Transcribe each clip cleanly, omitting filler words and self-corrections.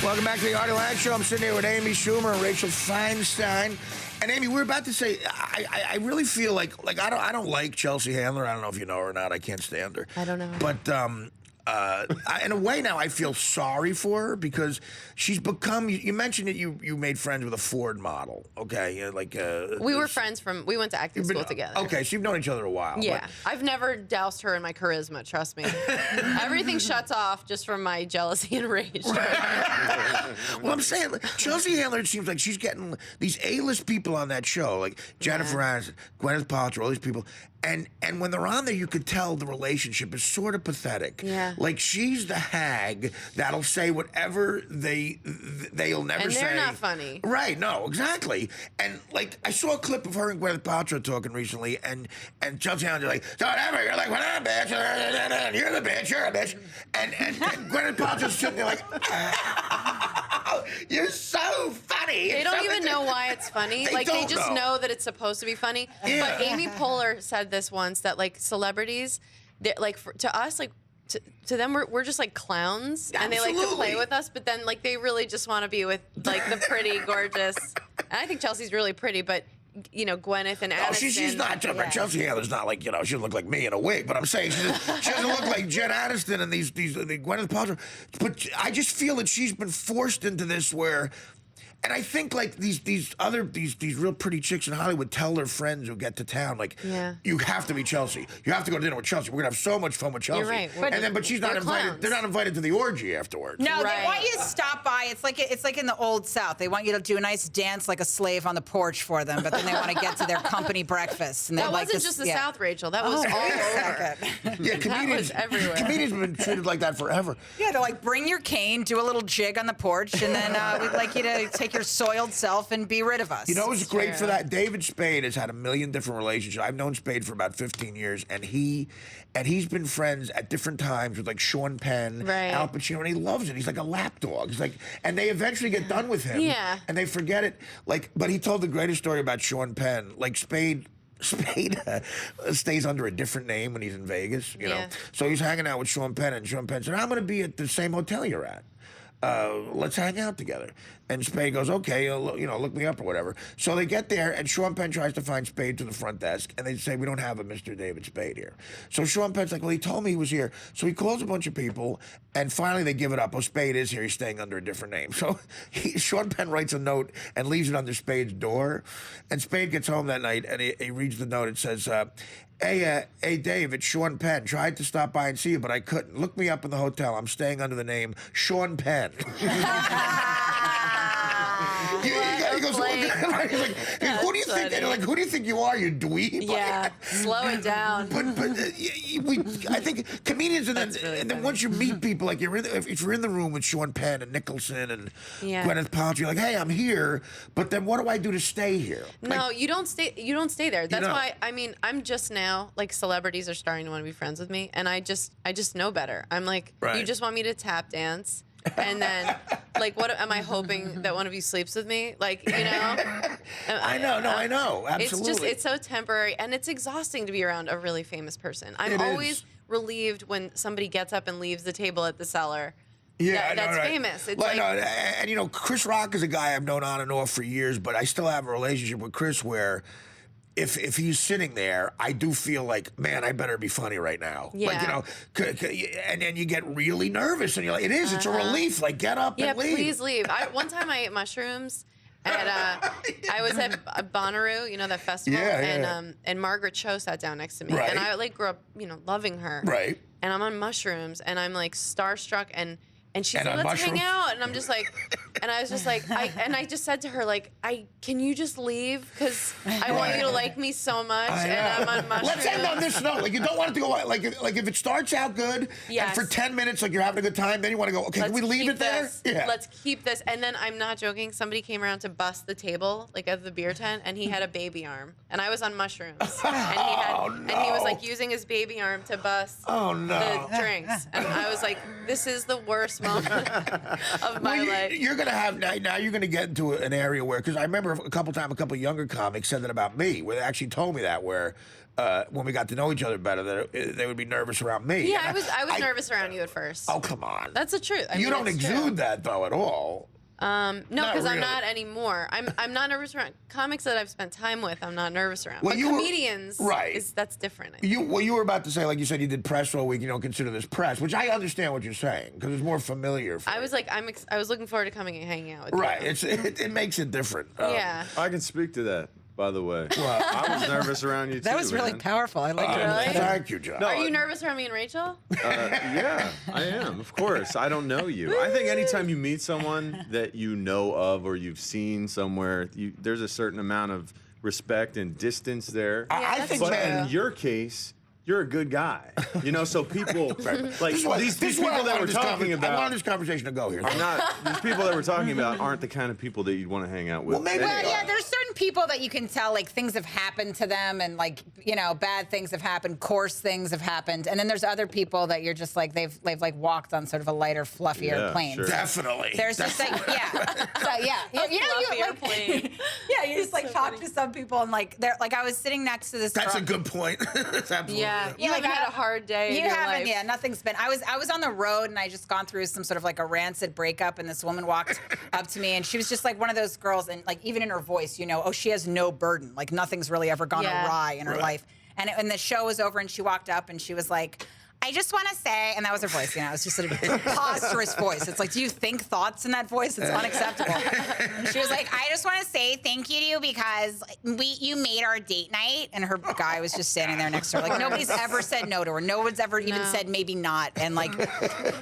Welcome back to the Artie Lange Show. I'm sitting here with Amy Schumer and Rachel Feinstein. And Amy, we're about to say, I really feel like I don't like Chelsea Handler. I don't know if you know her or not. I can't stand her. I don't know. But in a way now, I feel sorry for her because she's become. You mentioned that you made friends with a Ford model. Okay, we were friends we went to acting school together. Okay, so you've known each other a while. Yeah, but I've never doused her in my charisma. Trust me, everything shuts off just from my jealousy and rage. Well, I'm saying Chelsea Handler. It seems like she's getting these A-list people on that show, like Jennifer Aniston, Gwyneth Paltrow, all these people. And when they're on there, you could tell the relationship is sort of pathetic. Yeah. Like she's the hag that'll say whatever they'll never say. And they're not funny. Right? No, exactly. And like I saw a clip of her and Gwyneth Paltrow talking recently, and Chelsea Handler's like, so whatever, you're like, well, I'm a bitch, and you're the bitch, you're a bitch, and Gwyneth Paltrow's sitting there like, you're so funny. They don't even know why it's funny. They just know that it's supposed to be funny. Yeah. But Amy Poehler said this once, that like celebrities, to us, like to them, we're just like clowns, and they like to play with us. But then like they really just want to be with like the pretty, gorgeous. And I think Chelsea's really pretty, but you know, Gwyneth and Aniston. Oh, she's not. Yeah. Chelsea Handler's not like, you know, she doesn't look like me in a wig, but I'm saying she doesn't look like Jen Aniston and these Gwyneth Paltrow. But I just feel that she's been forced into this where. And I think like these real pretty chicks in Hollywood tell their friends who get to town, like, you have to be Chelsea. You have to go to dinner with Chelsea. We're gonna have so much fun with Chelsea. You're right. But she's not invited. Clowns. They're not invited to the orgy afterwards. No, they want you to stop by. It's like in the Old South. They want you to do a nice dance like a slave on the porch for them, but then they want to get to their company breakfast. And that like wasn't just the South, Rachel. That was all over. Yeah, comedians everywhere. Comedians have been treated like that forever. Yeah, they're like, bring your cane, do a little jig on the porch, and then we'd like you to take your soiled self and be rid of us. You know what's great for that? David Spade has had a million different relationships. I've known Spade for about 15 years, and he's been friends at different times with like Sean Penn, Al Pacino, and he loves it. He's like a lapdog. He's like, and they eventually get done with him, and they forget it. Like, but he told the greatest story about Sean Penn. Like Spade stays under a different name when he's in Vegas, you know. So he's hanging out with Sean Penn, and Sean Penn said, "I'm going to be at the same hotel you're at. Let's hang out together." And Spade goes, okay, you know, look me up or whatever. So they get there, and Sean Penn tries to find Spade to the front desk, and they say, we don't have a Mr. David Spade here. So Sean Penn's like, well, he told me he was here. So he calls a bunch of people, and finally they give it up. Oh, Spade is here. He's staying under a different name. So Sean Penn writes a note and leaves it under Spade's door. And Spade gets home that night, and he reads the note. It says, hey, Dave, it's Sean Penn. Tried to stop by and see you, but I couldn't. Look me up in the hotel. I'm staying under the name Sean Penn. He goes, who do you think? And like, who do you think you are, you dweeb? Yeah, slow it down. But I think comedians, and then once you meet people, like if you're in the room with Sean Penn and Nicholson and Gwyneth Paltrow, you're like, hey, I'm here, but then what do I do to stay here? No, you don't stay. You don't stay there. That's why. I mean, I'm just now like celebrities are starting to want to be friends with me, and I just know better. I'm like, you just want me to tap dance. And then, like, what am I hoping that one of you sleeps with me? Like, you know? I know. Absolutely. It's so temporary, and it's exhausting to be around a really famous person. I'm always relieved when somebody gets up and leaves the table at the Cellar. Yeah, that's famous. It's and you know, Chris Rock is a guy I've known on and off for years, but I still have a relationship with Chris where if he's sitting there, I do feel like, man, I better be funny right now. Yeah. Like, you know, and then you get really nervous, and you're like, it's a relief. Like, get up and leave. Yeah, please leave. One time I ate mushrooms, and I was at Bonnaroo, you know, that festival, and Margaret Cho sat down next to me, and I like grew up, you know, loving her. Right. And I'm on mushrooms, and I'm like starstruck, and she's like, let's hang out. And I'm just like, and I was just like, I just said to her, like, can you just leave? Because I want you to like me so much. And I'm on mushrooms. Let's end on this note. Like, you don't want it to go, like if it starts out good, and for 10 minutes, like, you're having a good time, then you want to go, okay, can we leave it there? Yeah. Let's keep this. And then I'm not joking. Somebody came around to bust the table, like, of the beer tent, and he had a baby arm. And I was on mushrooms. And he was, like, using his baby arm to bust the drinks. And I was like, this is the worst moment of my life. You're gonna have now. You're gonna get into an area where, because I remember a couple younger comics said that about me, where they actually told me that, where when we got to know each other better, that they would be nervous around me. Yeah, I was nervous around you at first. Oh, come on. That's the truth. You don't exude that, though, at all. No, because really. I'm not anymore. I'm not nervous around comics that I've spent time with. I'm not nervous around. Well, but comedians, right? That's different. You were about to say, like you said, you did press all week. You don't consider this press, which I understand what you're saying because it's more familiar. I was like, I was looking forward to coming and hanging out with you. Right. It makes it different. Yeah. I can speak to that. By the way, I was nervous around you too. That was really powerful. I like it. Really? Thank you, John. Are you nervous around me and Rachel? Yeah, I am. Of course, I don't know you. I think anytime you meet someone that you know of or you've seen somewhere, there's a certain amount of respect and distance there. I think, but man, in your case, you're a good guy. You know, so people like these people that we're talking about. I want this conversation to go here. Are not these people that we're talking about aren't the kind of people that you'd want to hang out with. Well, maybe. Well, yeah, there's certain people that you can tell, like, things have happened to them and, like, you know, bad things have happened, coarse things have happened. And then there's other people that you're just like, they've like walked on sort of a lighter, fluffier plane. Sure. Definitely. There's just like, yeah. So, yeah. You know, you like, plane. yeah, you just like talk to some people and like, they're like, I was sitting next to this That's girl. a good point. That's absolutely. Yeah. Right. You haven't had a hard day in You your haven't, life. yeah, nothing's been. I was on the road and I just gone through some sort of like a rancid breakup, and this woman walked up to me and she was just like one of those girls, and like even in her voice, you know, oh, she has no burden, like nothing's really ever gone awry in her life. And the show was over and she walked up and she was like, I just want to say, and that was her voice, you know, it was just sort of a preposterous voice. It's like, do you think thoughts in that voice? It's unacceptable. And she was like, I just want to say thank you to you because you made our date night. And her guy was just standing there next to her. Like, nobody's ever said no to her. No one's ever even said maybe not. And like,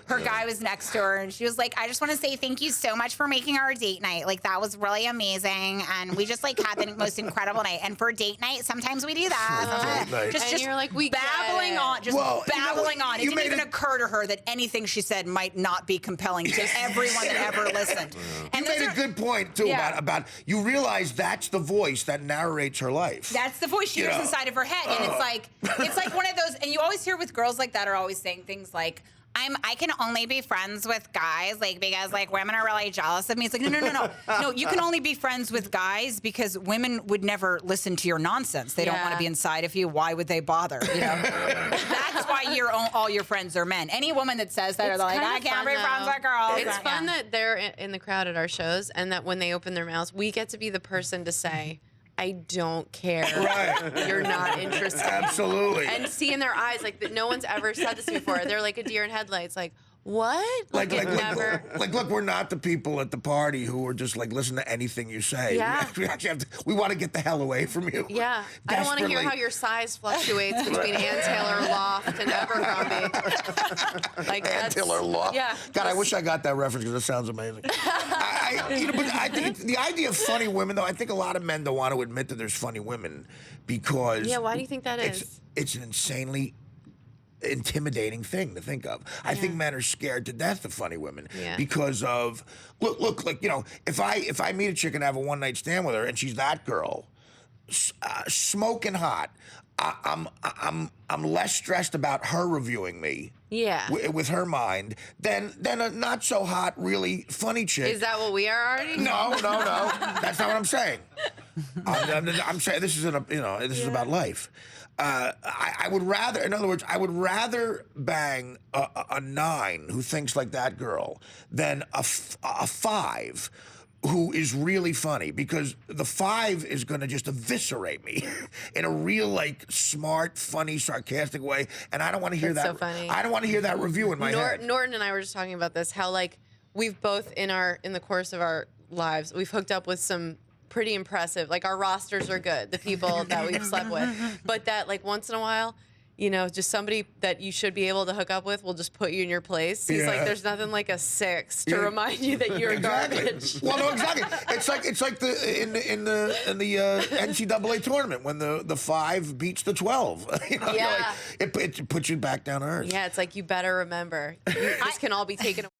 her guy was next to her and she was like, I just want to say thank you so much for making our date night. Like, that was really amazing. And we just like had the most incredible night. And for date night, sometimes we do that. And you're like, we babbling on, just babbling on. It didn't even occur to her that anything she said might not be compelling to everyone that ever listened. And you made a good point too about you realize that's the voice that narrates her life. That's the voice she hears inside of her head, and it's like one of those. And you always hear with girls like that are always saying things like, I can only be friends with guys, like, because, like, women are really jealous of me. It's like, no. No, you can only be friends with guys because women would never listen to your nonsense. They don't want to be inside of you. Why would they bother? You know? That's why all your friends are men. Any woman that says that, they're like, I can't be friends with girls. It's fun that they're in the crowd at our shows, and that when they open their mouths, we get to be the person to say, I don't care. Right. You're not interested. Absolutely. And see in their eyes, like, that no one's ever said this before. They're like a deer in headlights. Like, what? Like, never. Look, we're not the people at the party who are just like, listen to anything you say. Yeah. We actually have to, we want to get the hell away from you. Yeah. I don't want to hear how your size fluctuates between Ann Taylor Loft and Abercrombie. Like, Ann Taylor Loft. Yeah. God, I wish I got that reference because it sounds amazing. But I think the idea of funny women, though, I think a lot of men don't want to admit that there's funny women because. Yeah, why do you think that is? It's an insanely intimidating thing to think of. I think men are scared to death of funny women because of look, like, you know, if I meet a chick and have a one night stand with her and she's that girl, smoking hot, I'm less stressed about her reviewing me. Yeah. With her mind than a not so hot, really funny chick. Is that what we are already? No. That's not what I'm saying. I'm saying this is this is about life. I would rather, in other words, I would rather bang a 9 who thinks like that girl than a 5 who is really funny, because the 5 is going to just eviscerate me in a real, like, smart, funny, sarcastic way, and I don't want to hear that. So funny. I don't want to hear that review in my head. Norton and I were just talking about this, how, like, we've both in the course of our lives, we've hooked up with some pretty impressive, like, our rosters are good, the people that we've slept with, but that, like, once in a while, you know, just somebody that you should be able to hook up with will just put you in your place. He's like, there's nothing like a 6 to remind you that you're garbage. Well, no, exactly. It's like in the NCAA tournament when the 5 beats the 12. You know, Yeah. like, it puts you back down to earth. Yeah, it's like, you better remember, this can all be taken away.